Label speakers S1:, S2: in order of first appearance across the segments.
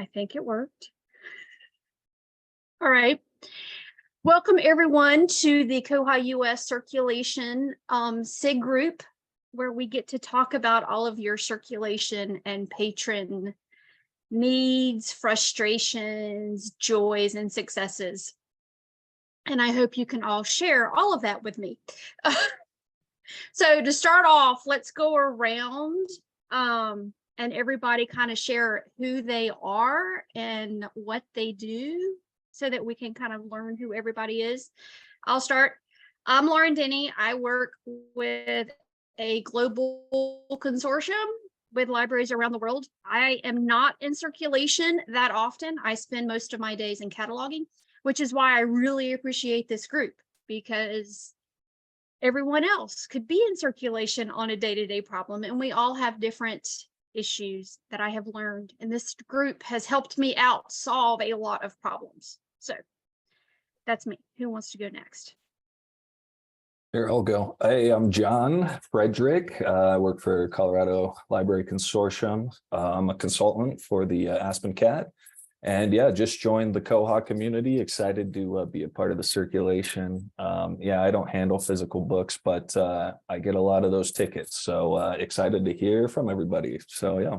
S1: I think it worked. All right. Welcome everyone to the koha-US circulation SIG group, where we get to talk about all of your circulation and patron needs, frustrations, joys, and successes. And I hope you can all share all of that with me. So to start off, let's go around and everybody kind of share who they are and what they do so that we can kind of learn who everybody is. I'll start. I'm Lauren Denny. I work with a global consortium with libraries around the world. I am not in circulation that often. I spend most of my days in cataloging, which is why I really appreciate this group, because everyone else could be in circulation on a day-to-day problem, and we all have different issues that I have learned, and this group has helped me out solve a lot of problems. So that's me. Who wants to go next?
S2: Here, I'll go. Hey, I'm John Frederick. I work for Colorado Library Consortium. I'm a consultant for the Aspen Cat. And yeah, just joined the Koha community. Excited to be a part of the circulation. Yeah, I don't handle physical books, but I get a lot of those tickets. So excited to hear from everybody. So yeah.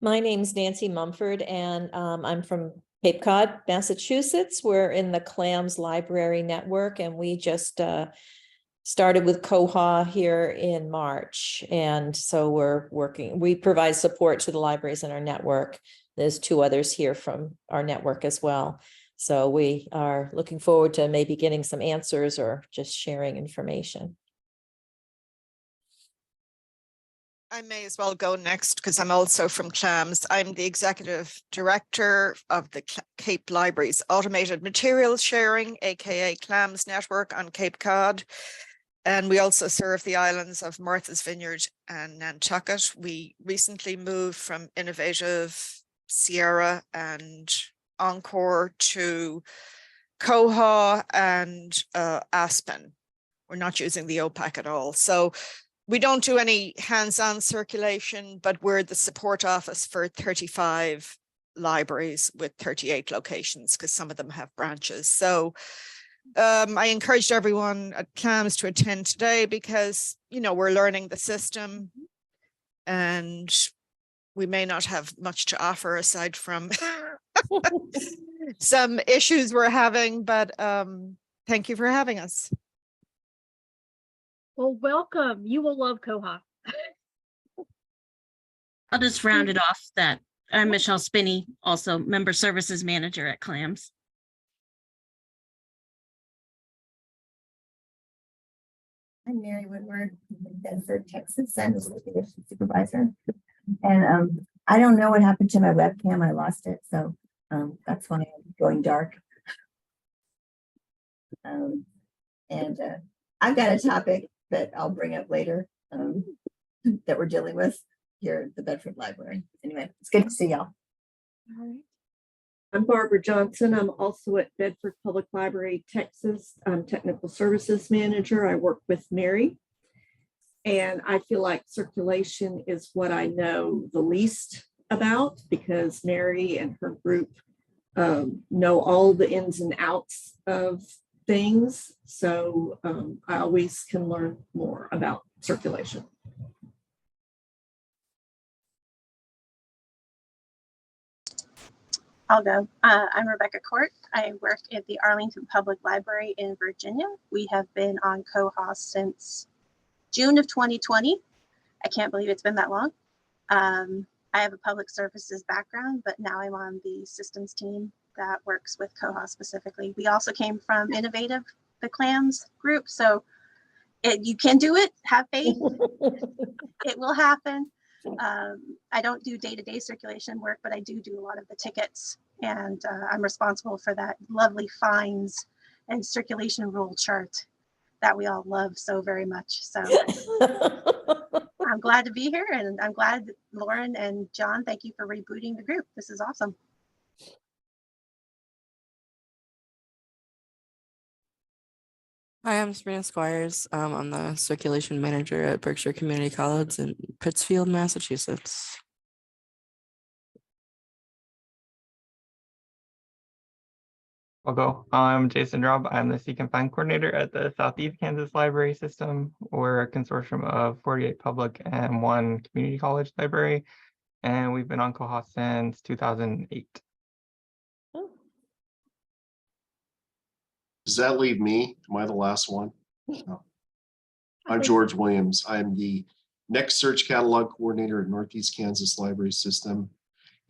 S3: My name's Nancy Mumford, and I'm from Cape Cod, Massachusetts. We're in the CLAMS Library Network, and we just started with Koha here in March. And so we provide support to the libraries in our network. There's 2 others here from our network as well. So we are looking forward to maybe getting some answers or just sharing information.
S4: I may as well go next because I'm also from CLAMS. I'm the executive director of the Cape Libraries Automated Materials Sharing, aka CLAMS Network on Cape Cod. And we also serve the islands of Martha's Vineyard and Nantucket. We recently moved from Innovative, Sierra, and Encore to Koha and Aspen. We're not using the OPAC at all. So we don't do any hands-on circulation, but we're the support office for 35 libraries with 38 locations, because some of them have branches. So I encouraged everyone at CLAMS to attend today because, you know, we're learning the system and we may not have much to offer aside from some issues we're having, but thank you for having us.
S1: Well, welcome. You will love Koha.
S5: I'll just round it off that I'm Michelle Spinney, also Member Services Manager at CLAMS.
S6: I'm Mary Woodward, Bedford, Texas. I'm the circulation supervisor. And I don't know what happened to my webcam. I lost it. So that's why I'm going dark. I've got a topic that I'll bring up later that we're dealing with here at the Bedford Library. Anyway, it's good to see y'all.
S1: All right.
S7: I'm Barbara Johnson. I'm also at Bedford Public Library, Texas. I'm Technical Services Manager. I work with Mary. And I feel like circulation is what I know the least about, because Mary and her group know all the ins and outs of things. So I always can learn more about circulation.
S8: I'll go. I'm Rebecca Coert. I work at the Arlington Public Library in Virginia. We have been on Koha since June of 2020. I can't believe it's been that long. I have a public services background, but now I'm on the systems team that works with Koha specifically. We also came from Innovative, the CLAMS group. So you can do it, have faith, it will happen. I don't do day-to-day circulation work, but I do a lot of the tickets, and I'm responsible for that lovely fines and circulation rule chart that we all love so very much. So I'm glad to be here, and I'm glad that Lauren and John, thank you for rebooting the group. This is awesome.
S9: Hi, I'm Sabrina Squires. I'm the circulation manager at Berkshire Community College in Pittsfield, Massachusetts.
S10: I'll go. I'm Jason Robb. I'm the CConfine coordinator at the Southeast Kansas Library System. We're a consortium of 48 public and 1 community college library, and we've been on Koha since 2008.
S3: Oh,
S11: Does that leave me? Am I the last one? No. I'm
S1: think-
S11: George Williams. I'm the NEKLS Search Catalog Coordinator at Northeast Kansas Library System.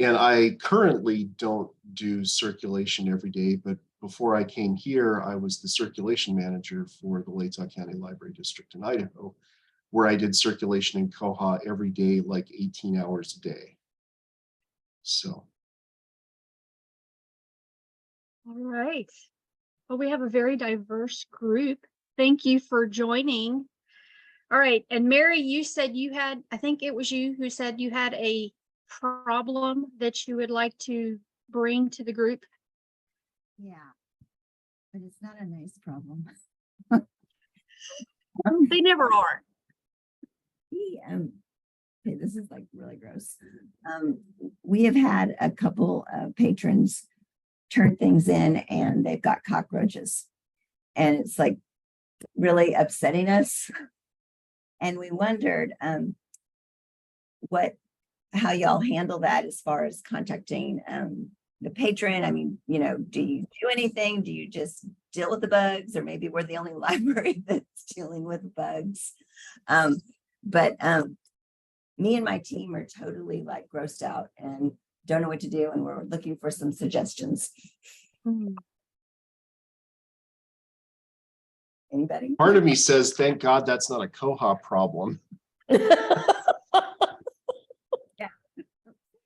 S11: And I currently don't do circulation every day, but before I came here, I was the circulation manager for the Latah County Library District in Idaho, where I did circulation in Koha every day, like 18 hours a day. So.
S1: All right. Well, we have a very diverse group. Thank you for joining. All right. And Mary, you said you had, I think it was you who said you had a problem that you would like to bring to the group.
S6: Yeah, but it's not a nice problem.
S1: They never are.
S6: Okay, this is like really gross. We have had a couple of patrons turn things in and they've got cockroaches. And it's like really upsetting us. And we wondered how y'all handle that as far as contacting the patron. I mean, you know, do you do anything? Do you just deal with the bugs? Or maybe we're the only library that's dealing with bugs. But me and my team are totally like grossed out and don't know what to do. And we're looking for some suggestions. Anybody?
S11: Part of me says, thank God that's not a Koha problem.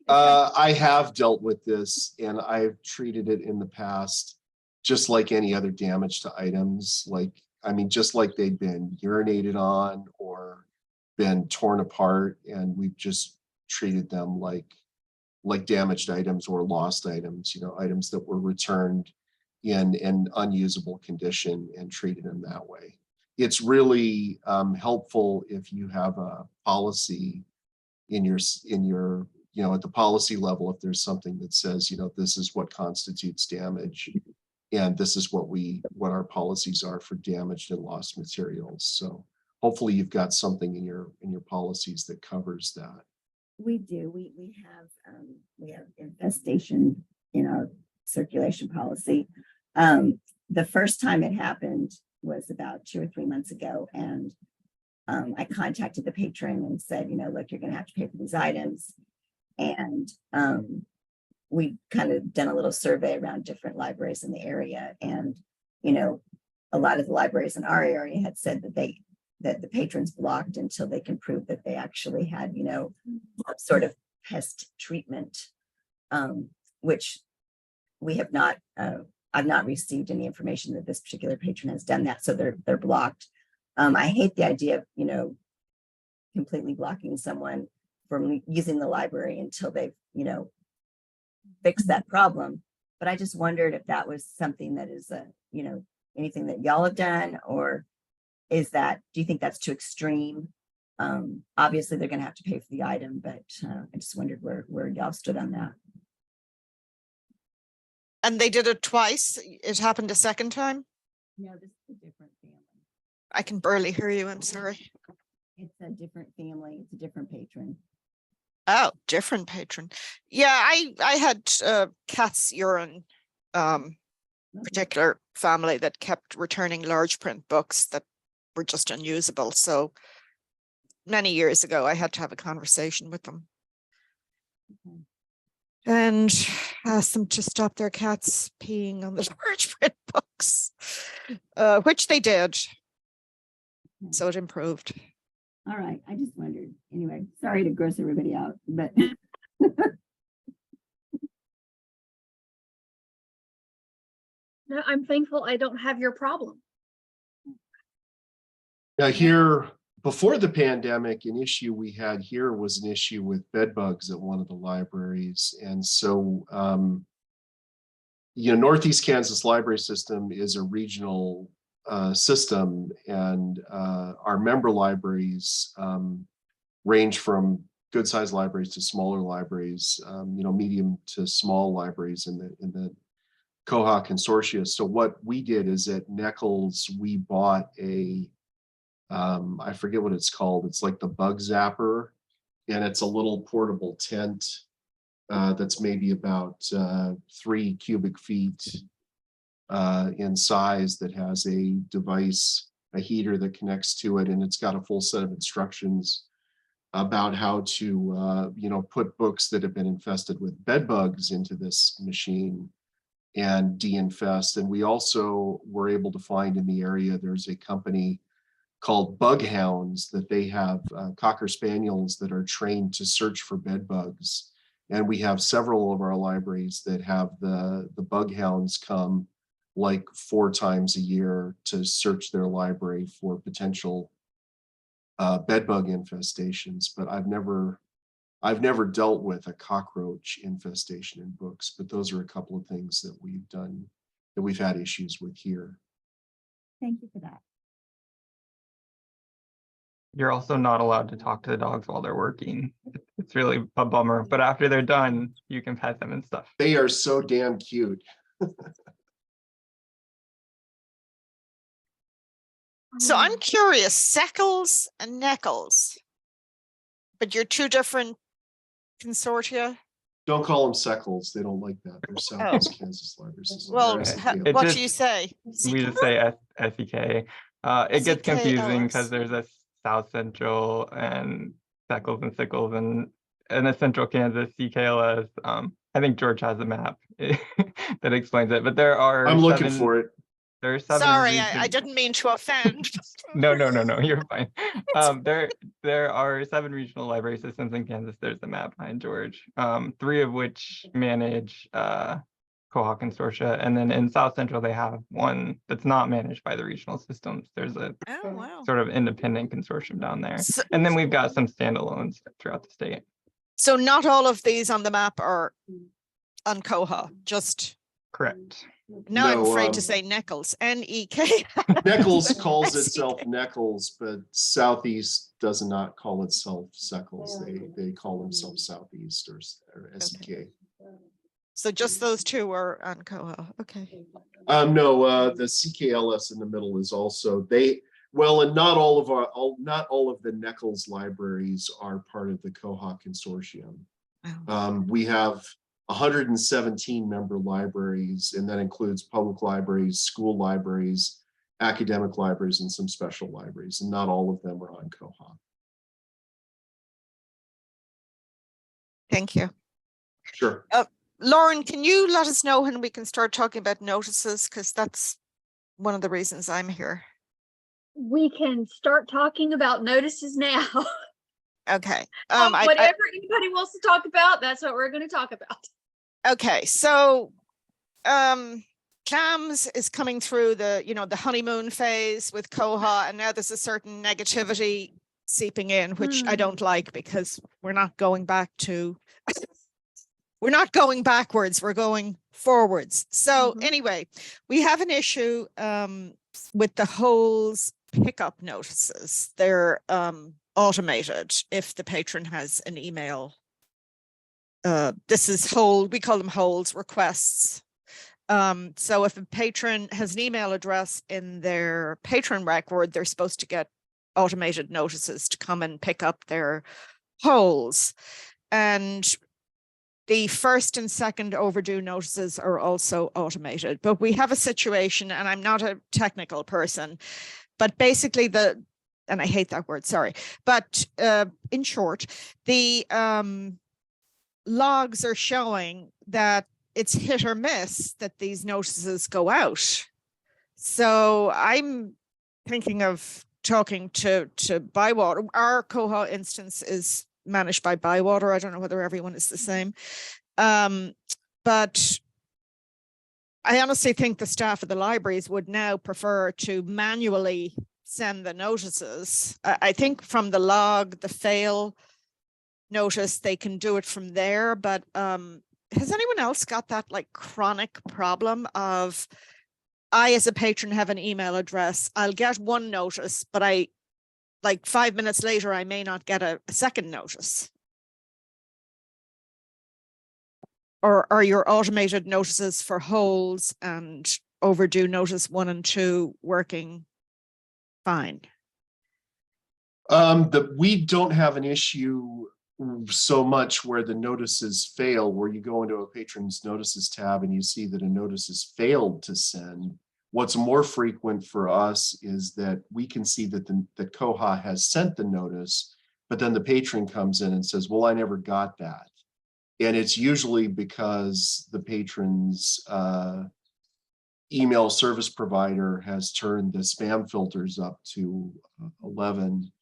S11: I have dealt with this and I've treated it in the past, just like any other damage to items. Just like they've been urinated on or been torn apart, and we've just treated them like damaged items or lost items, you know, items that were returned in an unusable condition and treated them that way. It's really helpful if you have a policy in your you know, at the policy level, if there's something that says, you know, this is what constitutes damage, and this is what our policies are for damaged and lost materials. So hopefully you've got something in your policies that covers that.
S6: We do. We have infestation in our circulation policy. The first time it happened was about 2 or 3 months ago, and I contacted the patron and said, you know, look, you're going to have to pay for these items. And we kind of done a little survey around different libraries in the area, and you know, a lot of the libraries in our area had said that the patrons blocked until they can prove that they actually had, you know, some sort of pest treatment, which we have not. I've not received any information that this particular patron has done that, so they're blocked. I hate the idea of, you know, completely blocking someone from using the library until they've, you know, fixed that problem. But I just wondered if that was something that is you know, anything that y'all have done, or do you think that's too extreme? Obviously they're going to have to pay for the item, but I just wondered where y'all stood on that.
S4: And they did it twice. It happened a second time.
S6: No, this is a different family.
S4: I can barely hear you. I'm sorry.
S6: It's a different family. It's a different patron.
S4: Oh, different patron. Yeah, I had cat's urine, particular family that kept returning large print books that were just unusable. So many years ago, I had to have a conversation with them.
S6: Okay.
S4: And ask them to stop their cats peeing on the large print books, which they did.
S6: Okay.
S4: So it improved.
S6: All right. I just wondered. Anyway, sorry to gross everybody out, but
S1: No, I'm thankful I don't have your problem.
S11: Now here, before the pandemic, an issue we had here was an issue with bed bugs at one of the libraries. And so, you know, Northeast Kansas Library System is a regional system, and our member libraries range from good sized libraries to smaller libraries, medium to small libraries in the Koha consortia. So what we did is at NEKLS, we bought a, I forget what it's called. It's like the bug zapper, and it's a little portable tent that's maybe about 3 cubic feet in size, that has a device, a heater that connects to it, and it's got a full set of instructions about how to put books that have been infested with bed bugs into this machine and de-infest. And we also were able to find in the area, there's a company called Bug Hounds, that they have Cocker Spaniels that are trained to search for bed bugs. And we have several of our libraries that have the Bug Hounds come like 4 times a year to search their library for potential bed bug infestations. But I've never dealt with a cockroach infestation in books, but those are a couple of things that we've done, that we've had issues with here.
S6: Thank you for that.
S10: You're also not allowed to talk to the dogs while they're working. It's really a bummer, but after they're done, you can pet them and stuff.
S11: They are so damn cute.
S4: So I'm curious, CLAMS and NEKLS, but you're 2 different consortia.
S11: Don't call them SECLs. They don't like that. They're Southeast Kansas Library System.
S4: Well,
S11: They're
S4: what
S10: just-
S4: do you say?
S10: We just say SEK. It gets confusing because
S4: CKLS.
S10: there's a South Central and Seckles and Sickles and a Central Kansas CKLS. I think George has a map that explains it, but there are
S11: I'm looking for it.
S10: There are 7
S4: Sorry, I
S10: regions.
S4: didn't mean to offend.
S10: No, you're fine. There are 7 regional library systems in Kansas. There's the map behind George. 3 of which manage Koha Consortia, and then in South Central they have one that's not managed by the regional systems. There's a
S4: Oh, wow.
S10: sort of independent consortium down there,
S4: So,
S10: and then we've got some standalones throughout the state.
S4: so not all of these on the map are on Koha, just
S10: Correct.
S4: now I'm
S11: No,
S4: afraid to say NEKLS, N-E-K.
S11: NEKLS calls
S4: SEK.
S11: itself NEKLS, but Southeast does not call itself SECLs. They call themselves Southeast or SEK.
S4: So just those 2 are on Koha. Okay.
S11: No, the CKLS in the middle is also and not all of the NEKLS libraries are part of the Koha consortium.
S4: Oh.
S11: We have 117 member libraries, and that includes public libraries, school libraries, academic libraries, and some special libraries, and not all of them are on Koha.
S4: Thank you.
S11: Sure.
S4: Lauren, can you let us know when we can start talking about notices? Because that's one of the reasons I'm here.
S1: We can start talking about notices now.
S4: Okay.
S1: Whatever anybody wants to talk about, that's what we're going to talk about.
S4: Okay, so CLAMS is coming through the honeymoon phase with Koha, and now there's a certain negativity seeping in, which I don't like, because we're not going back to we're not going backwards, we're going forwards. So anyway, we have an issue with the holes pickup notices. They're automated if the patron has an email. This is we call them holds requests. So if a patron has an email address in their patron record, they're supposed to get automated notices to come and pick up their holds. And the first and second overdue notices are also automated. But we have a situation, and I'm not a technical person, but basically and I hate that word, sorry. But in short, the logs are showing that it's hit or miss that these notices go out. So I'm thinking of talking to Bywater. Our Koha instance is managed by Bywater. I don't know whether everyone is the same. But I honestly think the staff of the libraries would now prefer to manually send the notices. I think from the log, the fail notice, they can do it from there. But has anyone else got that like chronic problem of I, as a patron, have an email address. I'll get one notice, but like 5 minutes later, I may not get a second notice. Or are your automated notices for holds and overdue notice 1 and 2 working fine?
S11: We don't have an issue so much where the notices fail, where you go into a patron's notices tab and you see that a notice has failed to send. What's more frequent for us is that we can see that the Koha has sent the notice, but then the patron comes in and says, well, I never got that. And it's usually because the patron's email service provider has turned the spam filters up to 11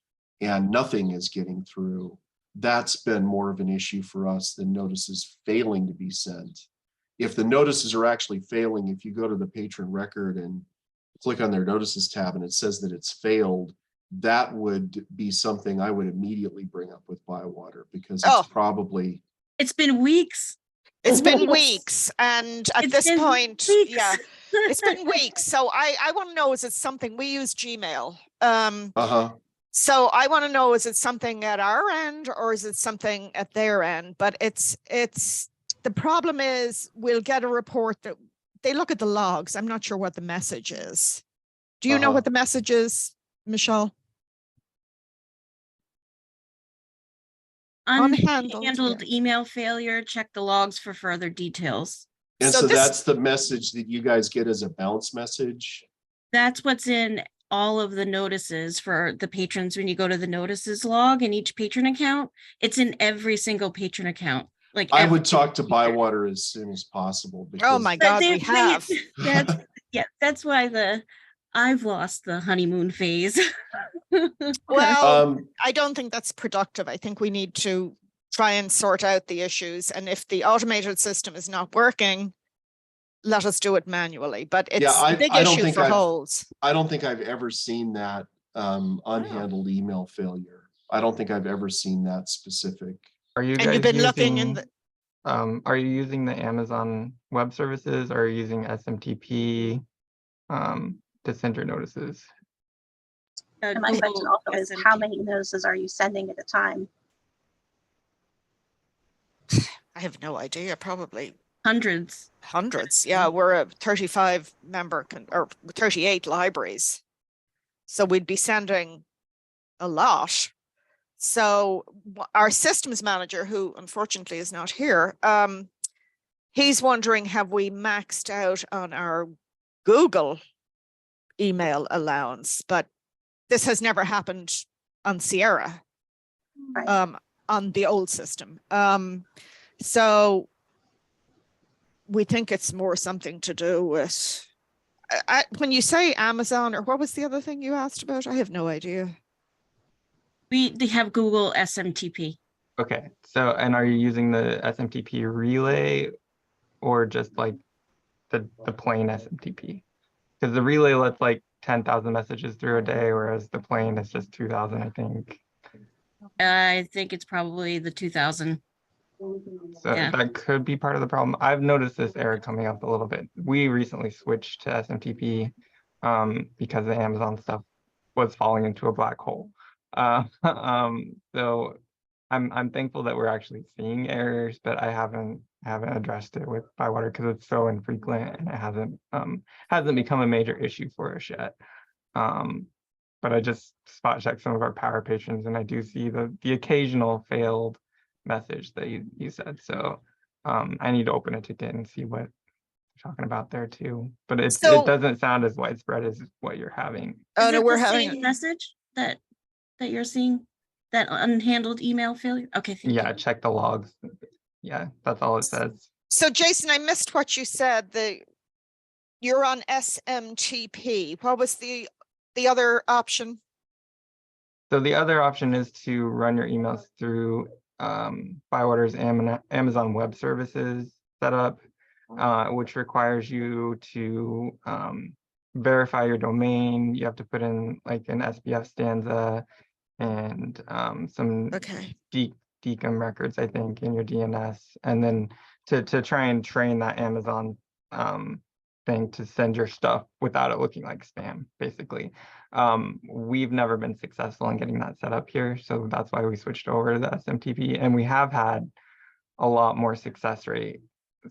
S11: and nothing is getting through. That's been more of an issue for us than notices failing to be sent. If the notices are actually failing, if you go to the patron record and click on their notices tab and it says that it's failed, that would be something I would immediately bring up with Bywater, because it's probably...
S5: It's been weeks.
S4: It's been weeks. And at this point,
S5: weeks.
S4: yeah, it's been weeks. So I want to know, is it something, we use Gmail. So I want to know, is it something at our end or is it something at their end? But it's the problem is we'll get a report that they look at the logs. I'm not sure what the message is. Do you know what the message is, Michelle?
S5: Unhandled email failure. Check the logs for further details.
S11: And so that's the message that you guys get as a bounce message?
S5: That's what's in all of the notices for the patrons. When you go to the notices log in each patron account, it's in every single patron account. Like
S11: I would talk to Bywater as soon as possible.
S4: Oh my God, we have.
S5: That's why I've lost the honeymoon phase.
S4: Well, I don't think that's productive. I think we need to try and sort out the issues. And if the automated system is not working, let us do it manually. But it's a big issue for holds.
S11: I don't think I've ever seen that unhandled email failure. I don't think I've ever seen that specific.
S10: Are you guys are you using the Amazon Web Services, or are you using SMTP to send your notices?
S8: And my question also is, how many notices are you sending at a time?
S4: I have no idea, probably
S5: hundreds.
S4: Yeah, we're a 35 member or 38 libraries, so we'd be sending a lot. So our systems manager, who unfortunately is not here, he's wondering, have we maxed out on our Google email allowance? But this has never happened on Sierra, on the old system. So we think it's more something to do with, when you say Amazon, or what was the other thing you asked about? I have no idea.
S5: They have Google SMTP.
S10: Okay, so, and are you using the SMTP relay or just like the plain SMTP? Because the relay lets like 10,000 messages through a day, whereas the plain is just 2,000, I think.
S5: I think it's probably the 2,000.
S10: So that could be part of the problem. I've noticed this error coming up a little bit. We recently switched to SMTP because the Amazon stuff was falling into a black hole. So I'm thankful that we're actually seeing errors, but I haven't addressed it with Bywater because it's so infrequent and it hasn't become a major issue for us yet. But I just spot check some of our power patrons and I do see the occasional failed message that you said. So I need to open a ticket and see what you're talking about there too. But it doesn't sound as widespread as what you're having.
S4: Oh no, we're having
S5: a message that you're seeing, that unhandled email failure. Okay, thank you.
S10: Check the logs. Yeah, that's all it says.
S4: So Jason, I missed what you said. You're on SMTP. What was the other option?
S10: So the other option is to run your emails through Bywater's Amazon Web Services setup, which requires you to verify your domain. You have to put in like an SBF stanza and some DKIM records, I think, in your DNS, and then to try and train that Amazon thing to send your stuff without it looking like spam, basically. We've never been successful in getting that set up here, so that's why we switched over to the SMTP, and we have had a lot more success rate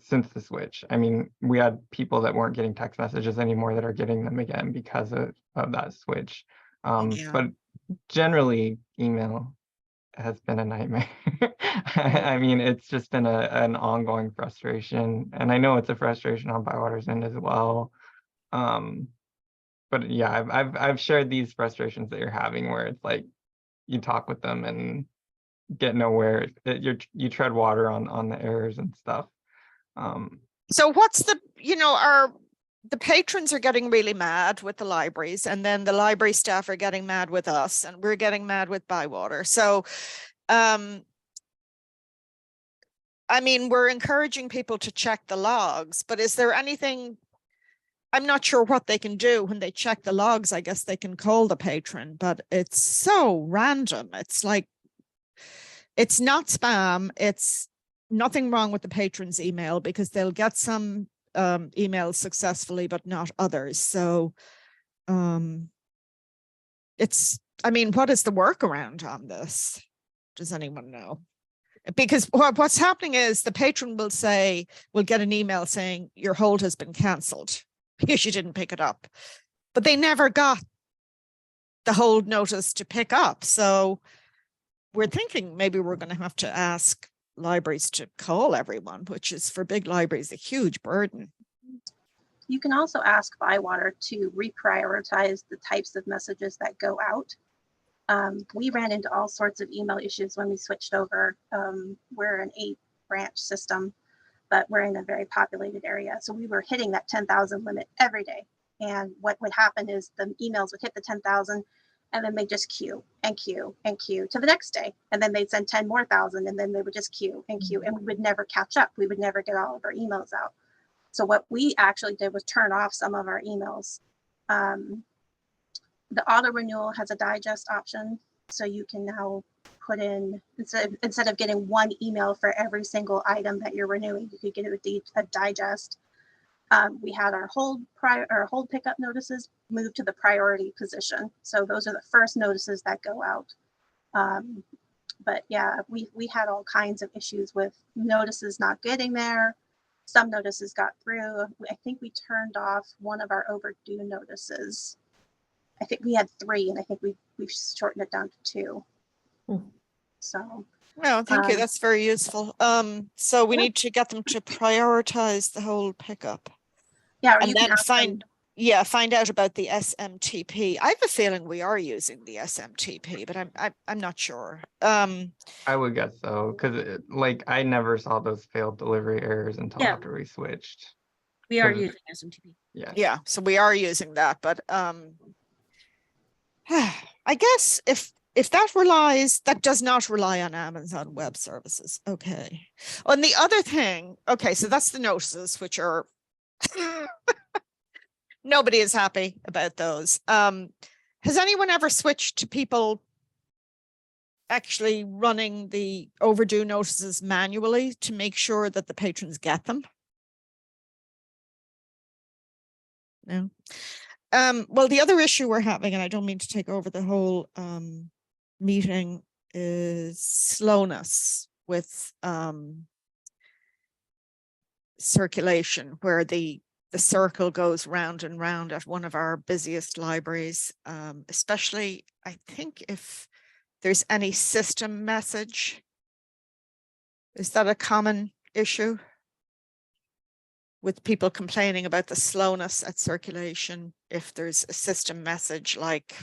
S10: since the switch. I mean, we had people that weren't getting text messages anymore that are getting them again because of that switch.
S4: Yeah.
S10: But generally, email has been a nightmare. I mean, it's just been an ongoing frustration, and I know it's a frustration on Bywater's end as well. But yeah, I've shared these frustrations that you're having, where it's like you talk with them and get nowhere. You tread water on the errors and stuff.
S4: So what's the, the patrons are getting really mad with the libraries, and then the library staff are getting mad with us, and we're getting mad with Bywater. So, I mean, we're encouraging people to check the logs, but is there anything, I'm not sure what they can do when they check the logs. I guess they can call the patron, but it's so random. It's like, it's not spam. It's nothing wrong with the patron's email, because they'll get some emails successfully, but not others. So it's, I mean, what is the workaround on this? Does anyone know? Because what's happening is the patron will say, will get an email saying your hold has been cancelled because you didn't pick it up, but they never got the hold notice to pick up. So we're thinking maybe we're going to have to ask libraries to call everyone, which is for big libraries a huge burden.
S8: You can also ask Bywater to reprioritize the types of messages that go out. We ran into all sorts of email issues when we switched over. We're an 8-branch system, but we're in a very populated area. So we were hitting that 10,000 limit every day. And what would happen is the emails would hit the 10,000, and then they just queue and queue and queue to the next day. And then they'd send 10 more thousand, and then they would just queue and queue, and we would never catch up. We would never get all of our emails out. So what we actually did was turn off some of our emails. The auto renewal has a digest option. So you can now put in, instead of getting one email for every single item that you're renewing, you could get a digest. We had our hold pickup notices moved to the priority position. So those are the first notices that go out. But yeah, we had all kinds of issues with notices not getting there. Some notices got through. I think we turned off one of our overdue notices. I think we had 3, and I think we've shortened it down to 2. So.
S4: No, thank you. That's very useful. So we need to get them to prioritize the whole pickup.
S8: Yeah,
S4: and then find out about the SMTP. I have a feeling we are using the SMTP, but I'm not sure.
S10: I would guess so, because like I never saw those failed delivery errors until after we switched.
S5: We are using SMTP.
S4: Yeah, so we are using that, but I guess if that does not rely on Amazon Web Services. Okay. And the other thing, okay, so that's the notices, which are nobody is happy about those. Has anyone ever switched to people actually running the overdue notices manually to make sure that the patrons get them? No. Well, the other issue we're having, and I don't mean to take over the whole meeting, is slowness with circulation, where the circle goes round and round at one of our busiest libraries, especially I think if there's any system message. Is that a common issue with people complaining about the slowness at circulation? If there's a system message, like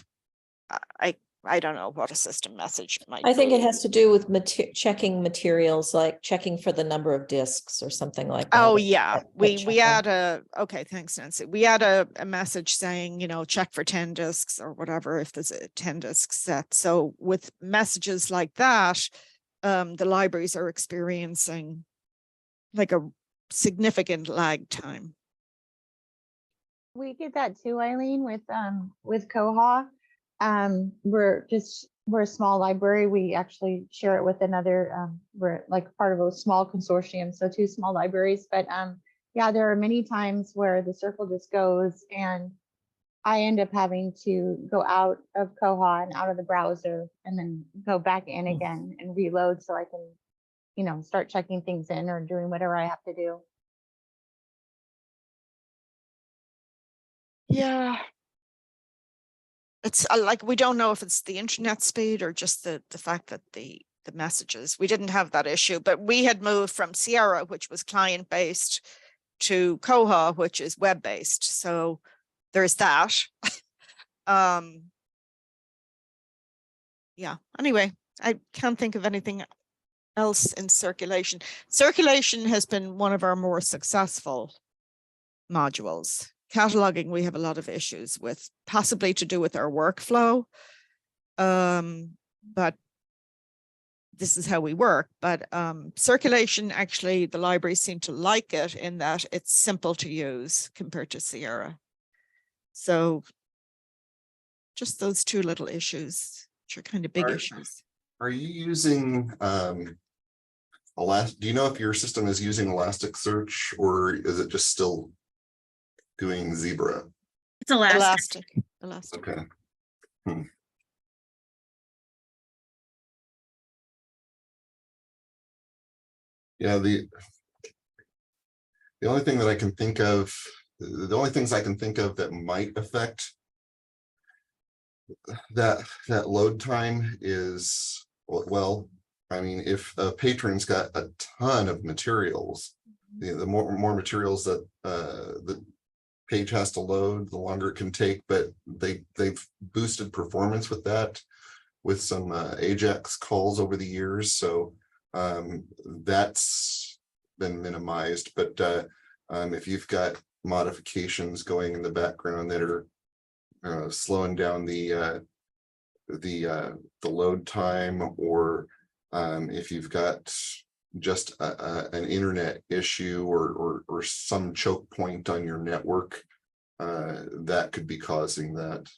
S4: I don't know what a system message might be.
S3: I think it has to do with checking materials, like checking for the number of discs or something like that.
S4: Oh yeah, we had okay, thanks Nancy. We had a message saying, check for 10 discs or whatever if there's a 10 disc set. So with messages like that, the libraries are experiencing like a significant lag time.
S12: We get that too, Eileen, with Koha. We're a small library. We actually share it with another, we're like part of a small consortium, so 2 small libraries, but Yeah, there are many times where the circle just goes and I end up having to go out of Koha and out of the browser and then go back in again and reload so I can, you know, start checking things in or doing whatever I have to do.
S4: Yeah. It's like, we don't know if it's the internet speed or just the fact that the messages, we didn't have that issue, but we had moved from Sierra, which was client-based, to Koha, which is web-based. So there's that. Yeah, anyway, I can't think of anything else in circulation. Circulation has been one of our more successful modules. Cataloging, we have a lot of issues with, possibly to do with our workflow. But this is how we work. But circulation, actually, the libraries seem to like it in that it's simple to use compared to Sierra. So just those two little issues, which are kind of big issues.
S13: Are you using do you know if your system is using Elasticsearch or is it just still doing Zebra?
S5: It's elastic.
S13: Okay. Yeah, the only thing that I can think of, the only things I can think of that might affect that load time is, well, I mean, if a patron's got a ton of materials, the more materials that the page has to load, the longer it can take. But they've boosted performance with that, with some Ajax calls over the years. So that's been minimized. But if you've got modifications going in the background that are slowing down the load time, or if you've got just an internet issue or some choke point on your network, that could be causing that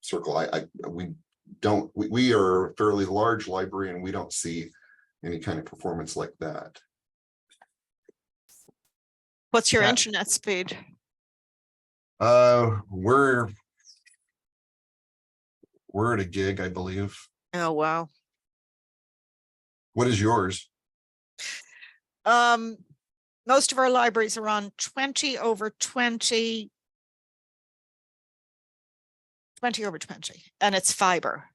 S13: circle. We are a fairly large library and we don't see any kind of performance like that.
S4: What's your internet speed?
S13: We're at a gig, I believe.
S4: Oh, wow.
S13: What is yours?
S4: Most of our libraries are on 20 over 20, and it's fiber.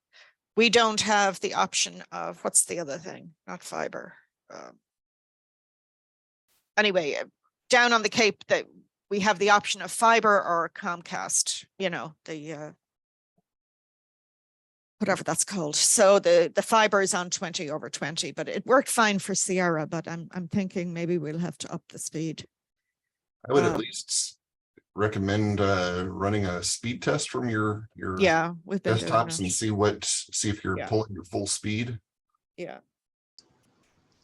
S4: We don't have the option of, what's the other thing? Not fiber. Anyway, down on the Cape, that we have the option of fiber or Comcast, you know, the whatever that's called. So the fiber is on 20 over 20, but it worked fine for Sierra, but I'm thinking maybe we'll have to up the speed.
S13: I would at least recommend running a speed test from your
S4: we've been
S13: desktops and see if you're pulling your full speed.
S4: Yeah.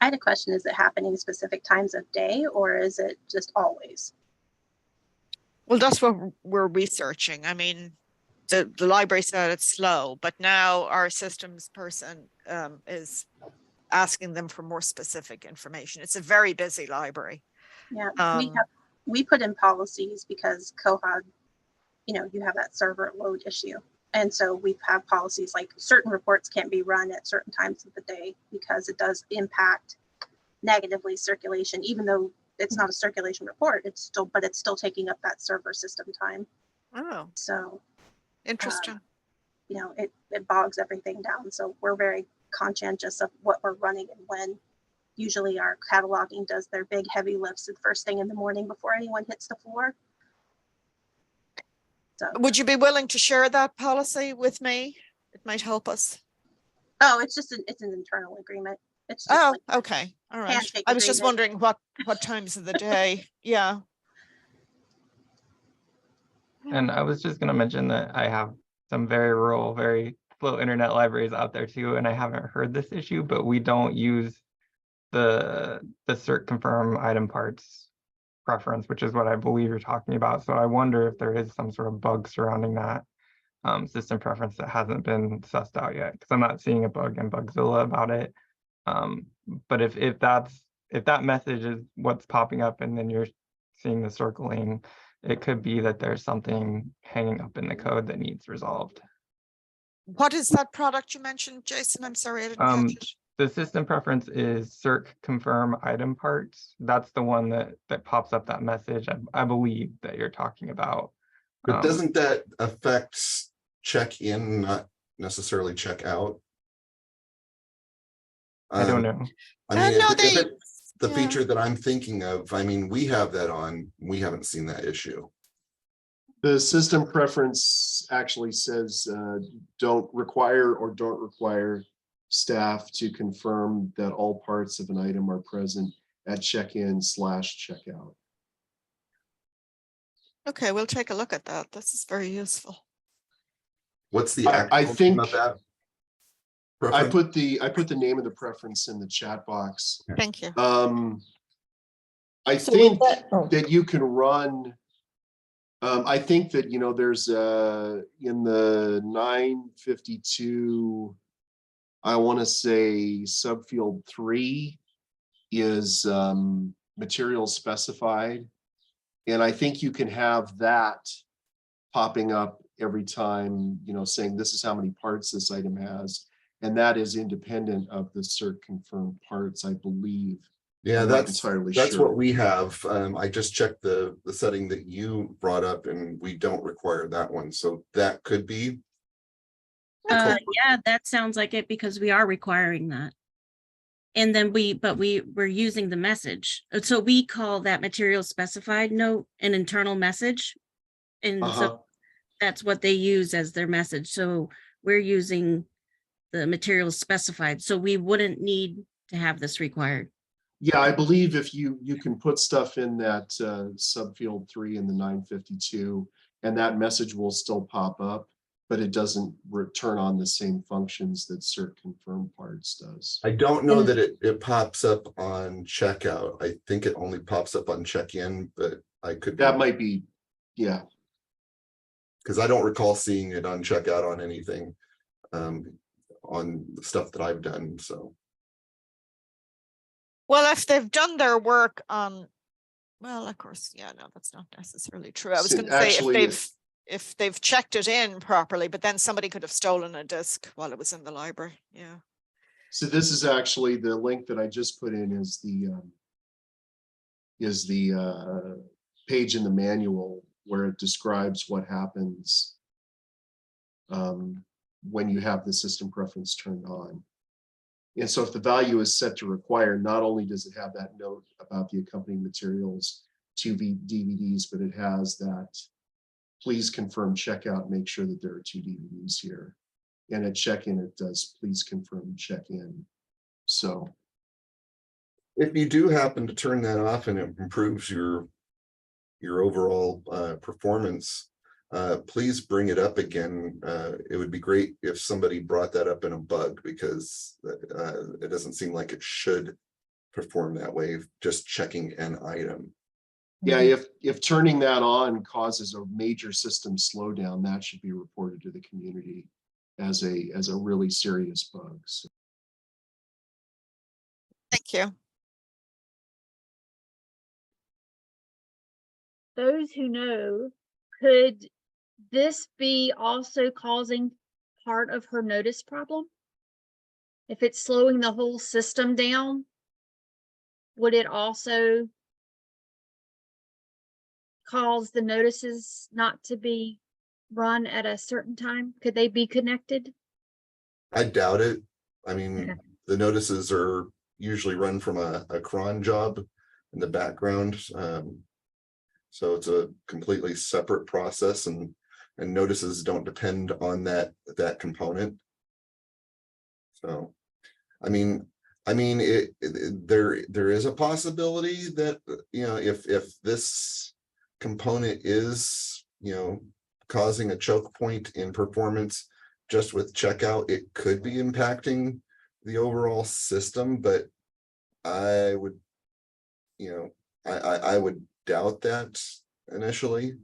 S8: I had a question. Is it happening specific times of day or is it just always?
S4: Well, that's what we're researching. I mean, the library said it's slow, but now our systems person is asking them for more specific information. It's a very busy library.
S8: Yeah, we put in policies because Koha, you know, you have that server load issue. And so we have policies like certain reports can't be run at certain times of the day because it does impact negatively circulation, even though it's not a circulation report, it's still taking up that server system time.
S4: Oh,
S8: so
S4: interesting.
S8: You know, it bogs everything down. So we're very conscientious of what we're running and when. Usually our cataloging does their big heavy lifts the first thing in the morning before anyone hits the floor. So
S4: would you be willing to share that policy with me? It might help us.
S8: Oh, it's an internal agreement. It's just
S4: okay. All right. I was just wondering what times of the day. Yeah.
S10: And I was just going to mention that I have some very rural, very slow internet libraries out there too, and I haven't heard this issue, but we don't use the CircConfirmItemParts preference, which is what I believe you're talking about. So I wonder if there is some sort of bug surrounding that system preference that hasn't been sussed out yet, because I'm not seeing a bug in Bugzilla about it. But if that's if that message is what's popping up and then you're seeing the circling, it could be that there's something hanging up in the code that needs resolved.
S4: What is that product you mentioned, Jason? I'm sorry, I didn't catch it.
S10: The system preference is CircConfirmItemParts. That's the one that pops up that message. I believe that you're talking about.
S13: But doesn't that affect check in, not necessarily check out?
S10: I don't know.
S13: I mean,
S4: No,
S13: if it's the
S4: yeah.
S13: feature that I'm thinking of, I mean, we have that on, we haven't seen that issue.
S11: The system preference actually says don't require staff to confirm that all parts of an item are present at check-in/checkout.
S4: Okay, we'll take a look at that. This is very useful.
S13: What's the
S11: I
S13: actual
S11: think
S13: name of that?
S11: I
S13: Preference?
S11: put the name of the preference in the chat box.
S4: Thank you.
S11: I
S3: So
S11: think
S3: with that- oh.
S11: that you can run. I think that, you know, there's in the 952, I want to say subfield 3 is materials specified. And I think you can have that popping up every time, you know, saying this is how many parts this item has. And that is independent of the CircConfirm parts, I believe.
S13: Yeah,
S11: I'm not
S13: that's
S11: entirely
S13: that's
S11: sure.
S13: what we have. I just checked the setting that you brought up, and we don't require that one. So that could be.
S5: Yeah, that sounds like it because we are requiring that. And then we're using the message. So we call that material specified note an internal message. And so that's what they use as their message. So we're using the materials specified. So we wouldn't need to have this required.
S11: Yeah, I believe if you can put stuff in that subfield 3 in the 952, and that message will still pop up, but it doesn't return on the same functions that CircConfirm parts does.
S13: I don't know that it pops up on checkout. I think it only pops up on check-in, but I could.
S11: That might be, yeah.
S13: Because I don't recall seeing it on checkout on anything, on the stuff that I've done, so.
S4: Well, if they've done their work on, well, of course, yeah, no, that's not necessarily true. I was going to say if they've checked it in properly, but then somebody could have stolen a disk while it was in the library. Yeah.
S11: So this is actually the link that I just put in is the page in the manual where it describes what happens when you have the system preference turned on. And so if the value is set to require, not only does it have that note about the accompanying materials to DVDs, but it has that please confirm checkout, make sure that there are 2 DVDs here. And at check-in, it does please confirm check-in. So
S13: if you do happen to turn that off and it improves your overall performance, please bring it up again. It would be great if somebody brought that up in a bug, because it doesn't seem like it should perform that way, just checking an item.
S11: yeah, if turning that on causes a major system slowdown, that should be reported to the community as a really serious bug. So.
S4: Thank you.
S1: Those who know, could this be also causing part of her notice problem? If it's slowing the whole system down, would it also cause the notices not to be run at a certain time? Could they be connected?
S13: I doubt it. I mean,
S1: Okay.
S13: the notices are usually run from a cron job in the background. So it's a completely separate process, and notices don't depend on that component. So, I mean, there is a possibility that, you know, if this component is, you know, causing a choke point in performance just with checkout, it could be impacting the overall system, but I would, you know, I would doubt that initially.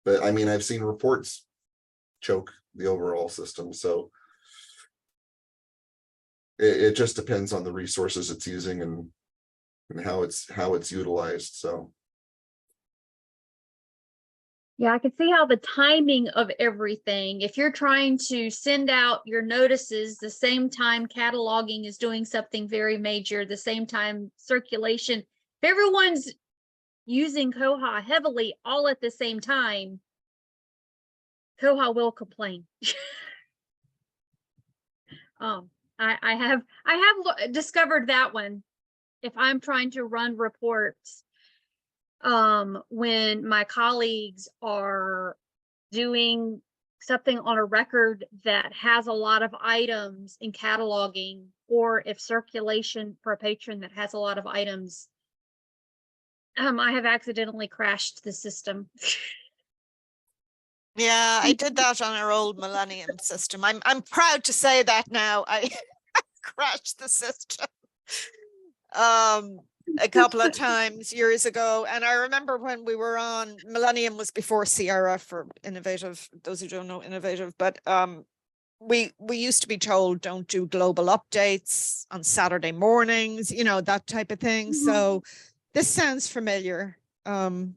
S13: But I mean, I've seen reports choke the overall system, so it just depends on the resources it's using and how it's utilized. So
S1: Yeah, I can see how the timing of everything, if you're trying to send out your notices the same time cataloging is doing something very major, the same time circulation, if everyone's using Koha heavily all at the same time, Koha will complain. I have discovered that one. If I'm trying to run reports, when my colleagues are doing something on a record that has a lot of items in cataloging, or if circulation for a patron that has a lot of items, I have accidentally crashed the system.
S4: Yeah, I did that on our old Millennium system. I'm proud to say that now. I crashed the system a couple of times years ago. And I remember when we were on, Millennium was before Sierra for Innovative, those who don't know Innovative, but we used to be told don't do global updates on Saturday mornings, you know, that type of thing. So this sounds familiar. And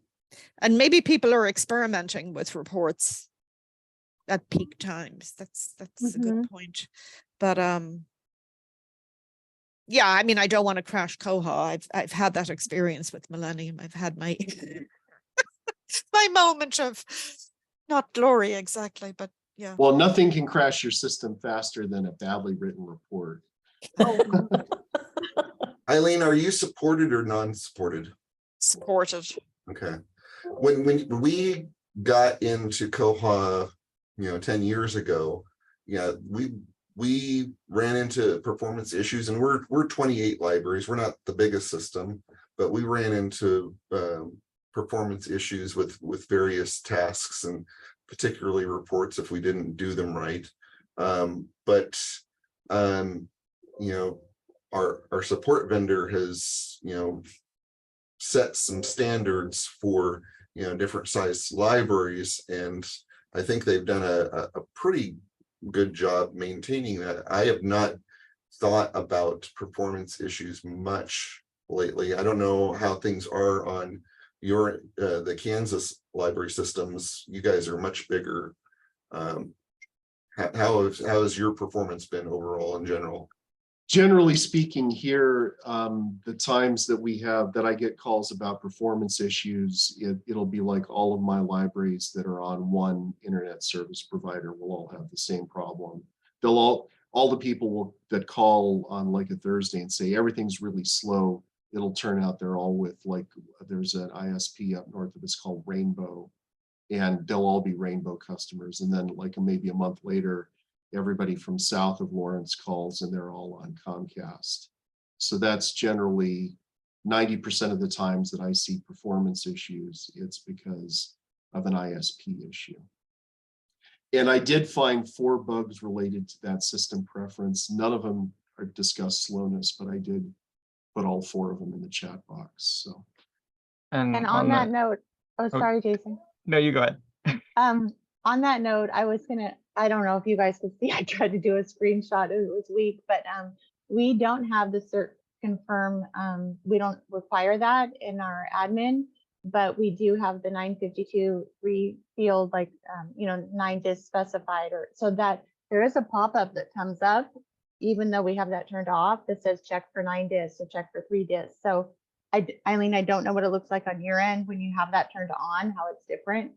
S4: maybe people are experimenting with reports at peak times. That's a good point. But yeah, I mean, I don't want to crash Koha. I've had that experience with Millennium. I've had my my moment of not glory exactly, but yeah.
S11: Well, nothing can crash your system faster than a badly written report.
S13: Eileen, are you supported or non-supported?
S4: Supported.
S13: Okay. When we got into Koha, 10 years ago, yeah, we ran into performance issues, and we're 28 libraries. We're not the biggest system, but we ran into performance issues with various tasks, and particularly reports if we didn't do them right. Our support vendor has set some standards for different size libraries, and I think they've done a pretty good job maintaining that. I have not thought about performance issues much lately. I don't know how things are on your the Kansas library systems. You guys are much bigger. How has your performance been overall in general?
S11: Generally speaking, here, the times that I get calls about performance issues, it'll be like all of my libraries that are on one internet service provider will all have the same problem. They'll all the people that call on like a Thursday and say everything's really slow, it'll turn out they're all with, like, there's an ISP up north of us called Rainbow, and they'll all be Rainbow customers. And then like maybe a month later, everybody from south of Lawrence calls and they're all on Comcast. So that's generally 90% of the times that I see performance issues, it's because of an ISP issue. And I did find 4 bugs related to that system preference. None of them are discussed slowness, but I did put all 4 of them in the chat box. So.
S12: And on that note, sorry, Jason.
S10: No, you go ahead.
S12: On that note, I don't know if you guys could see, I tried to do a screenshot, it was weak, but we don't have the CircConfirm, we don't require that in our admin, but we do have the 952 field, like, 9 disc specified, or so that there is a pop-up that comes up, even though we have that turned off, that says check for 9 discs or check for 3 discs. So Eileen, I don't know what it looks like on your end when you have that turned on, how it's different.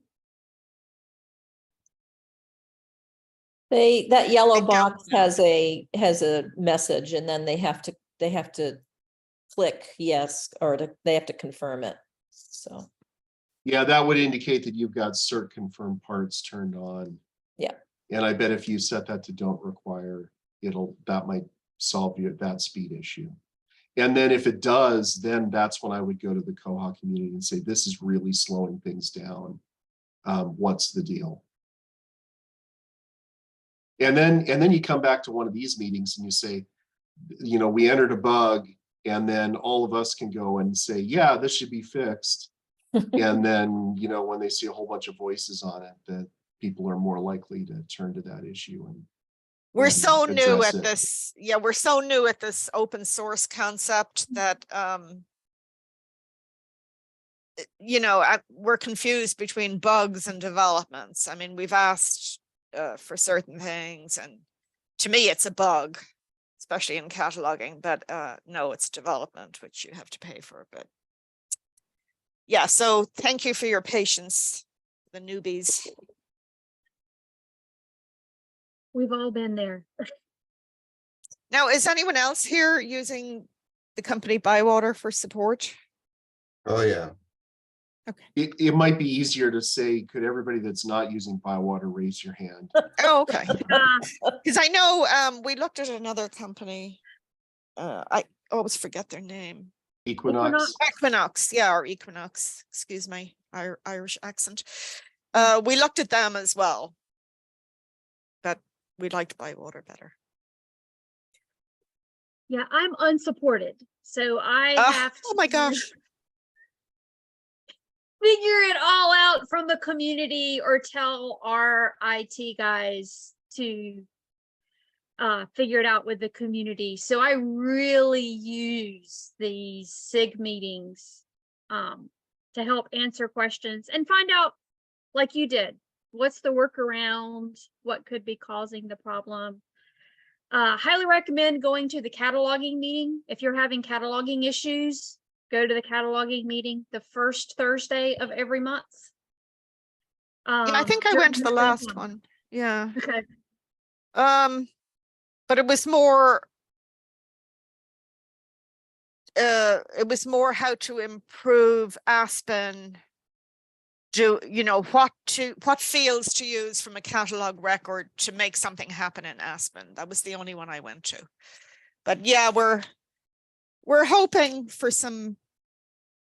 S3: That yellow box has a message, and then they have to click yes, or they have to confirm it. So
S11: Yeah, that would indicate that you've got CircConfirmItemParts turned on.
S3: Yeah.
S11: And I bet if you set that to don't require, that might solve that speed issue. And then if it does, then that's when I would go to the Koha community and say, this is really slowing things down. What's the deal? And then you come back to one of these meetings and you say, we entered a bug, and then all of us can go and say, yeah, this should be fixed. And then, when they see a whole bunch of voices on it, that people are more likely to turn to that issue and
S4: We're
S11: and
S4: so new
S11: address
S4: at
S11: it.
S4: this. Yeah, we're so new at this open source concept that, you know, we're confused between bugs and developments. I mean, we've asked for certain things, and to me, it's a bug, especially in cataloging, but no, it's development, which you have to pay for. But yeah, so thank you for your patience, the newbies.
S1: We've all been there.
S4: Now, is anyone else here using the company Bywater for support?
S13: Oh, yeah.
S11: It might be easier to say, could everybody that's not using Bywater raise your hand?
S4: Oh, okay. Because I know we looked at another company. I always forget their name. Equinox, yeah, or Equinox. Excuse me, Irish accent. We looked at them as well, but we liked Bywater better.
S1: Yeah, I'm unsupported, so I have to.
S4: Oh my gosh.
S1: Figure it all out from the community or tell our IT guys to figure it out with the community. So I really use these SIG meetings to help answer questions and find out, like you did, what's the workaround, what could be causing the problem. Highly recommend going to the cataloging meeting. If you're having cataloging issues, go to the cataloging meeting the first Thursday of every month.
S4: Yeah, I think I went to the last one. Yeah.
S1: Okay.
S4: But it was more how to improve Aspen. You know, what fields to use from a catalog record to make something happen in Aspen. That was the only one I went to. But yeah, we're hoping for some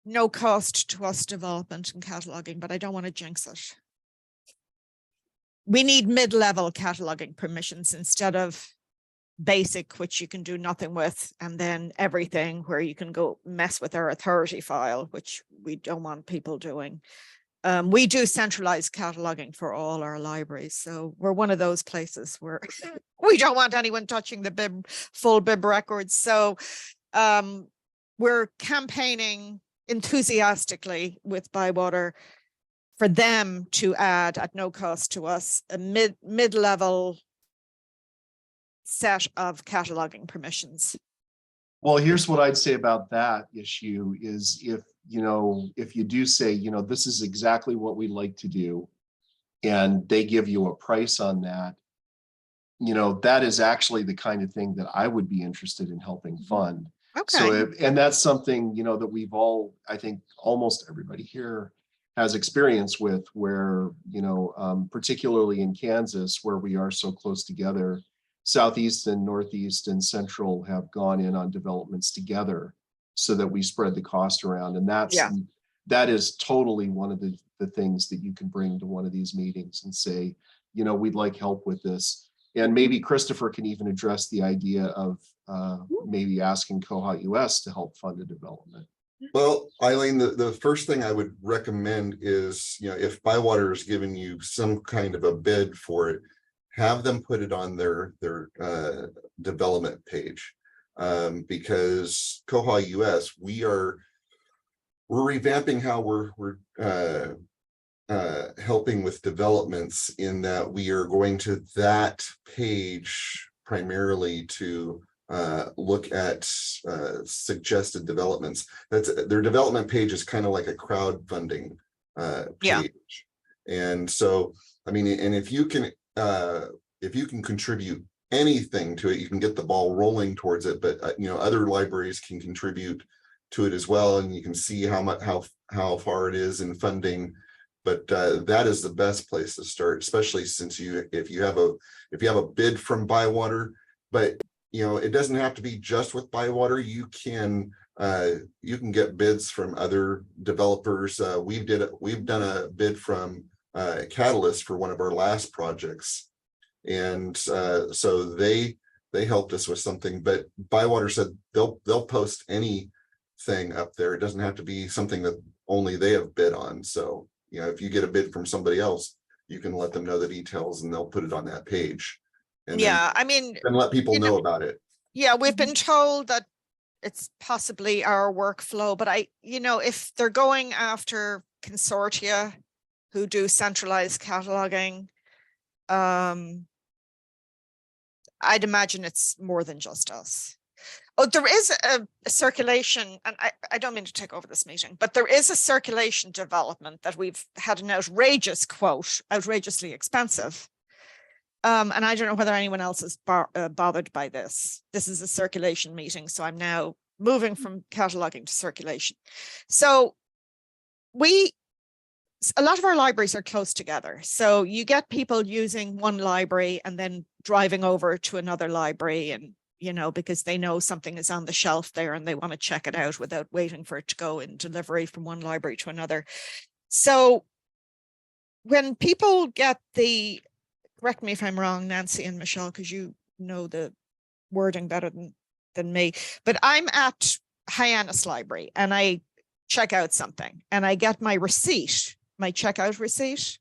S4: no cost to us development and cataloging, but I don't want to jinx it. We need mid-level cataloging permissions instead of basic, which you can do nothing with, and then everything where you can go mess with our authority file, which we don't want people doing. We do centralized cataloging for all our libraries. So we're one of those places where we don't want anyone touching the full bib records. So we're campaigning enthusiastically with Bywater for them to add at no cost to us a mid-level set of cataloging permissions.
S11: Well, here's what I'd say about that issue is if you do say, this is exactly what we'd like to do, and they give you a price on that, that is actually the kind of thing that I would be interested in helping fund.
S4: Okay.
S11: So, and that's something, that we've all, I think almost everybody here has experience with, where, particularly in Kansas, where we are so close together, Southeast and Northeast and Central have gone in on developments together so that we spread the cost around. And that is totally one of the things that you can bring to one of these meetings and say, we'd like help with this. And maybe Christopher can even address the idea of maybe asking koha-US to help fund a development.
S13: Well, Eileen, the first thing I would recommend is, if Bywater is giving you some kind of a bid for it, have them put it on their development page, because koha-US, we're revamping how we're helping with developments, in that we are going to that page primarily to look at suggested developments. That's their development page is kind of like a crowdfunding page. And so, I mean, and if you can contribute anything to it, you can get the ball rolling towards it. But other libraries can contribute to it as well, and you can see how far it is in funding. But that is the best place to start, especially since if you have a bid from Bywater. But it doesn't have to be just with Bywater. You can get bids from other developers. We've done a bid from Catalyst for one of our last projects, and so they helped us with something. But Bywater said they'll post anything up there. It doesn't have to be something that only they have bid on. So if you get a bid from somebody else, you can let them know the details and they'll put it on that page. And
S4: Yeah, I mean,
S13: then let people
S4: you
S13: know about it.
S4: yeah, we've been told that it's possibly our workflow, but if they're going after consortia who do centralized cataloging, I'd imagine it's more than just us. Oh, there is a circulation, and I don't mean to take over this meeting, but there is a circulation development that we've had an outrageous quote, outrageously expensive. And I don't know whether anyone else is bothered by this. This is a circulation meeting, so I'm now moving from cataloging to circulation. So a lot of our libraries are close together. So you get people using one library and then driving over to another library, and because they know something is on the shelf there and they want to check it out without waiting for it to go in delivery from one library to another. So when people get correct me if I'm wrong, Nancy and Michelle, because you know the wording better than me, but I'm at Hyannis Library and I check out something and I get my receipt, my checkout receipt.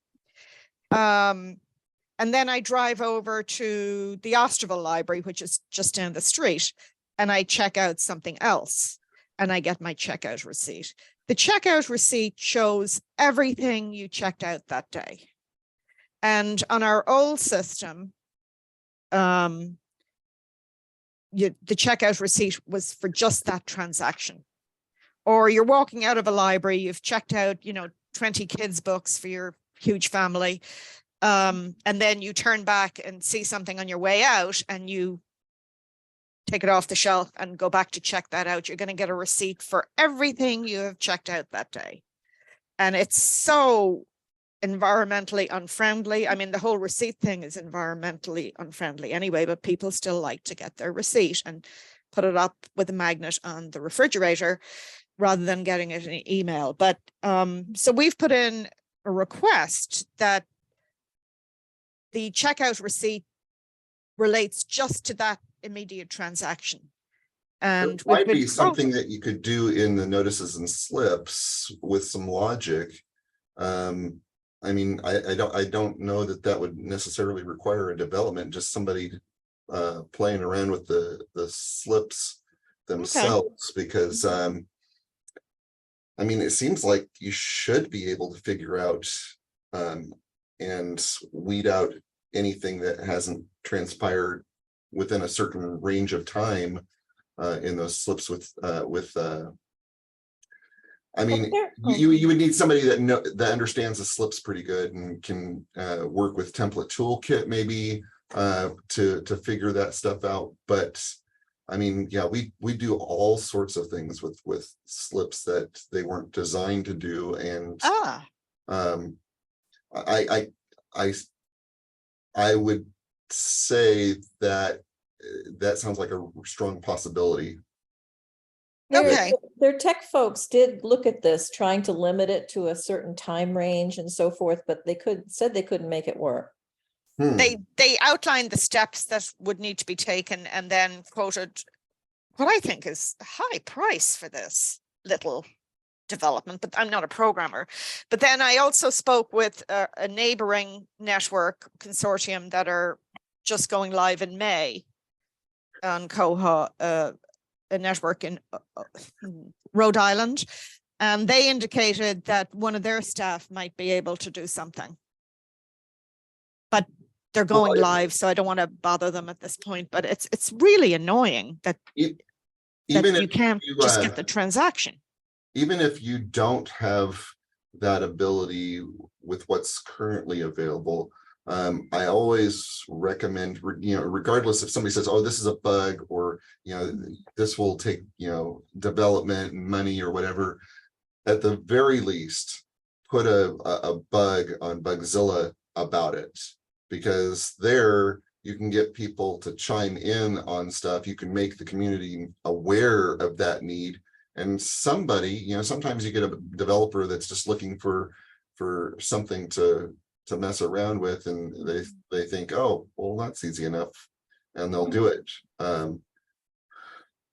S4: And then I drive over to the Osterville Library, which is just down the street, and I check out something else and I get my checkout receipt. The checkout receipt shows everything you checked out that day. And on our old system, the checkout receipt was for just that transaction. Or you're walking out of a library, you've checked out, 20 kids' books for your huge family. And then you turn back and see something on your way out and you take it off the shelf and go back to check that out. You're going to get a receipt for everything you have checked out that day. And it's so environmentally unfriendly. I mean, the whole receipt thing is environmentally unfriendly anyway, but people still like to get their receipt and put it up with a magnet on the refrigerator rather than getting it in an email. But so we've put in a request that the checkout receipt relates just to that immediate transaction. And
S13: it might be something that you could do in the notices and slips with some logic. I mean, I don't know that would necessarily require a development, just somebody playing around with the slips themselves, because I mean, it seems like you should be able to figure out and weed out anything that hasn't transpired within a certain range of time in those slips I mean, you would need somebody that understands the slips pretty good and can work with template toolkit maybe to figure that stuff out. But I mean, yeah, we do all sorts of things with slips that they weren't designed to do, and I would say that sounds like a strong possibility.
S3: Their tech folks did look at this, trying to limit it to a certain time range and so forth, but they said they couldn't make it work.
S4: They outlined the steps that would need to be taken and then quoted what I think is a high price for this little development, but I'm not a programmer. But then I also spoke with a neighboring network consortium that are just going live in May on Koha, a network in Rhode Island, and they indicated that one of their staff might be able to do something. But they're going live, so I don't want to bother them at this point. But it's really annoying that you can't just get the transaction.
S13: Even if you don't have that ability with what's currently available, I always recommend, regardless if somebody says, oh, this is a bug, or, this will take, development and money or whatever, at the very least, put a bug on Bugzilla about it, because there you can get people to chime in on stuff. You can make the community aware of that need. And somebody, sometimes you get a developer that's just looking for something to mess around with, and they think, oh, well, that's easy enough, and they'll do it.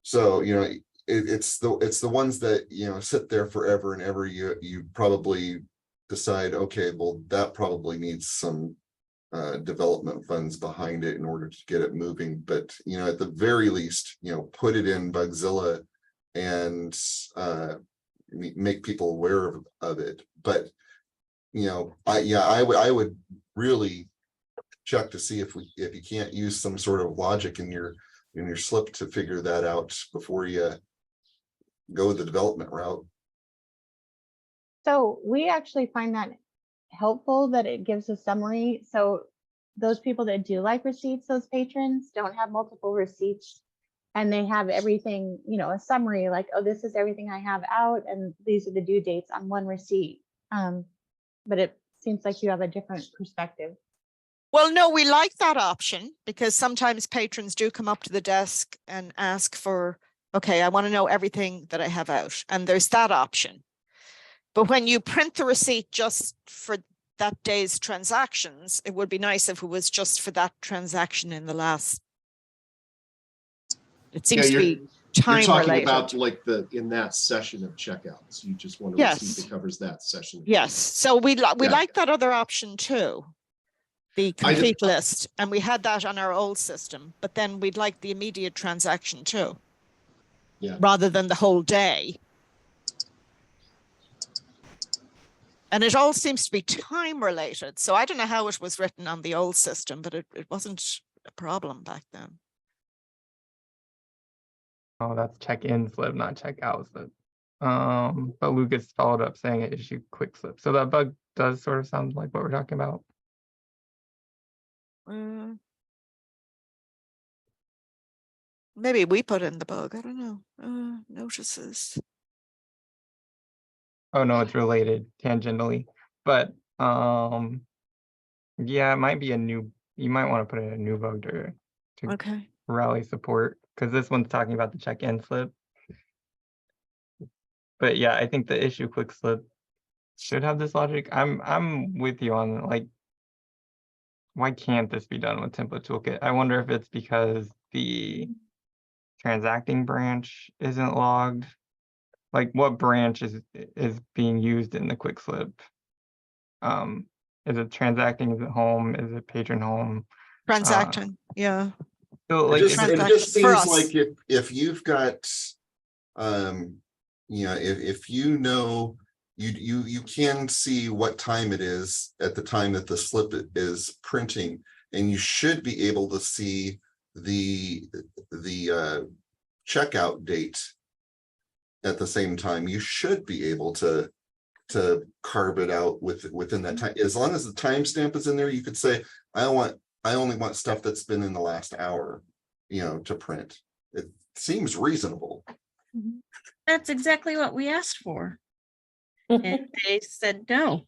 S13: So it's the ones that sit there forever and ever. You probably decide, okay, well, that probably needs some development funds behind it in order to get it moving. But, you know, at the very least, you know, put it in Bugzilla and make people aware of it. But, you know, I would really check to see if you can't use some sort of logic in your slip to figure that out before you go the development route.
S12: So we actually find that helpful that it gives a summary. So those people that do like receipts, those patrons don't have multiple receipts and they have everything, you know, a summary like, oh, this is everything I have out and these are the due dates on one receipt. But it seems like you have a different perspective.
S4: Well, no, we like that option because sometimes patrons do come up to the desk and ask for, okay, I want to know everything that I have out. And there's that option. But when you print the receipt just for that day's transactions, it would be nice if it was just for that transaction in the last. It seems to be time
S11: You're talking
S4: related.
S11: about like in that session of checkouts. You just want a receipt that covers that session.
S4: Yes. So we like that other option too. The complete list. And we had that on our old system, but then we'd like the immediate transaction too.
S11: Yeah.
S4: Rather than the whole day. And it all seems to be time related. So I don't know how it was written on the old system, but it wasn't a problem back then.
S10: Oh, that's check-in slip, not check-out slip. But Lucas followed up saying it issue quick slip. So that bug does sort of sound like what we're talking about.
S4: Maybe we put in the bug. I don't know. Notices.
S10: Oh no, it's related tangentially, but yeah, it might be you might want to put in a new bug to
S4: okay.
S10: rally support, because this one's talking about the check-in slip. But yeah, I think the issue quick slip should have this logic. I'm with you on, like, why can't this be done with template toolkit? I wonder if it's because the transacting branch isn't logged. Like, what branch is being used in the quick slip? Is it transacting? Is it home? Is it patron home?
S4: Transacting, yeah.
S10: So like
S13: it just seems like if you've got you know, if you know you can see what time it is at the time that the slip is printing, and you should be able to see the checkout date at the same time. You should be able to carve it out within that time. As long as the timestamp is in there, you could say, I only want stuff that's been in the last hour, you know, to print. It seems reasonable.
S5: That's exactly what we asked for. And they said no.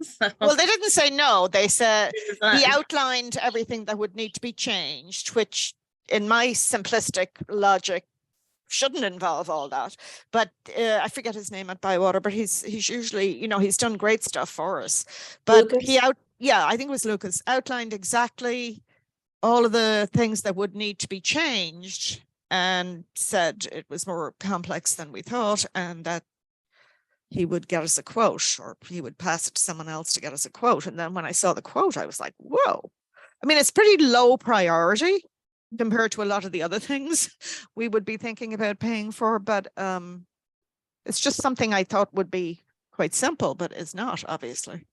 S5: So,
S4: well, they didn't say no. They said he outlined everything that would need to be changed, which in my simplistic logic shouldn't involve all that. But I forget his name at Bywater, but he's usually, you know, he's done great stuff for us. But
S3: Lucas?
S4: I think it was Lucas, outlined exactly all of the things that would need to be changed and said it was more complex than we thought, and that he would get us a quote, or he would pass it to someone else to get us a quote. And then when I saw the quote, I was like, whoa. I mean, it's pretty low priority compared to a lot of the other things we would be thinking about paying for. But it's just something I thought would be quite simple, but is not, obviously.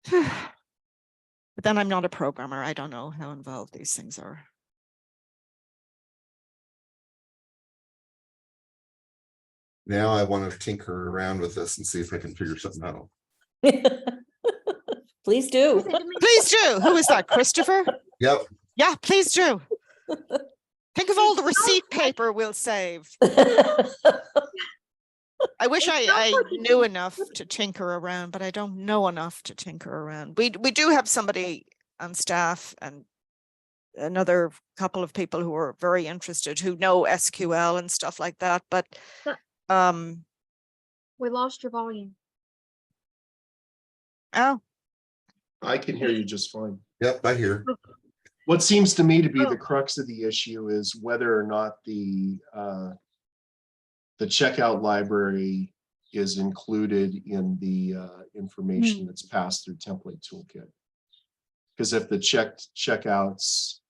S4: But then I'm not a programmer. I don't know how involved these things are.
S13: Now I want to tinker around with this and see if I can figure something out.
S3: Please do.
S4: Please do. Who is that? Christopher?
S13: Yep.
S4: Yeah, please do. Think of all the receipt paper we'll save. I wish I knew enough to tinker around, but I don't know enough to tinker around. We do have somebody on staff and another couple of people who are very interested, who know SQL and stuff like that. But
S1: we lost your volume.
S4: Oh,
S11: I can hear you just fine.
S13: Yep, I hear.
S11: What seems to me to be the crux of the issue is whether or not the checkout library is included in the information that's passed through template toolkit. Because if the checkouts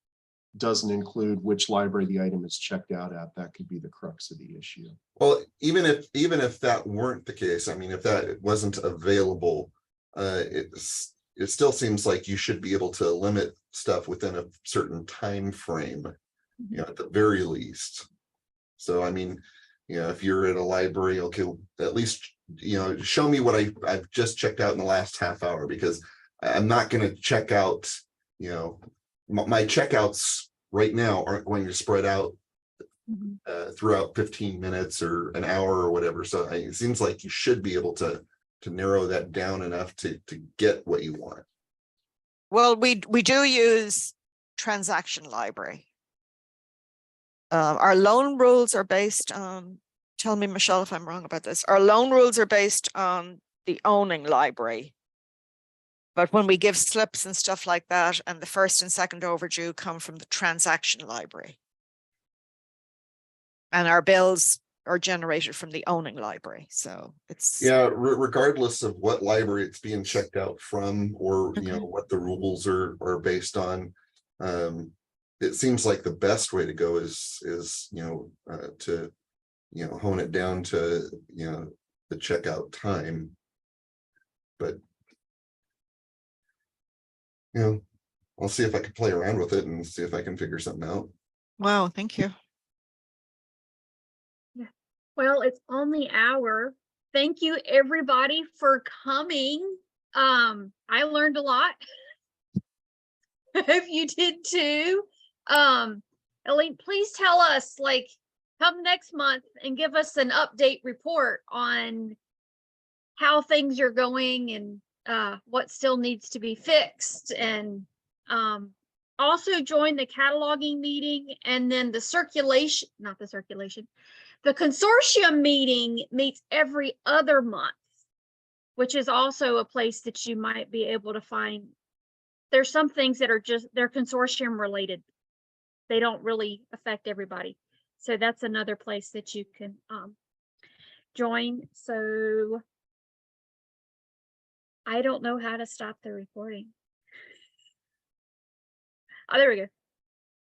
S11: doesn't include which library the item is checked out at, that could be the crux of the issue.
S13: Well, even if that weren't the case, I mean, if that wasn't available, it still seems like you should be able to limit stuff within a certain time frame, you know, at the very least. So, I mean, you know, if you're at a library, okay, at least, you know, show me what I've just checked out in the last half hour, because I'm not going to check out, you know, my checkouts right now aren't going to spread out throughout 15 minutes or an hour or whatever. So it seems like you should be able to narrow that down enough to get what you want.
S4: Well, we do use transaction library. Our loan rules are based on, tell me, Michelle, if I'm wrong about this. Our loan rules are based on the owning library. But when we give slips and stuff like that, and the first and second overdue come from the transaction library. And our bills are generated from the owning library. So it's,
S13: yeah, regardless of what library it's being checked out from, or you know what the rules are based on, it seems like the best way to go is you know to you know hone it down to you know the checkout time. But you know, I'll see if I can play around with it and see if I can figure something out.
S4: wow, thank you.
S1: Well, it's on the hour. Thank you everybody for coming. I learned a lot. I hope you did too. Elaine, please tell us, like, come next month and give us an update report on how things are going and what still needs to be fixed. And also join the cataloging meeting, and then the circulation, not the circulation, the consortium meeting meets every other month, which is also a place that you might be able to find. There's some things that are just, they're consortium related. They don't really affect everybody. So that's another place that you can join. So I don't know how to stop the recording. Oh, there we go.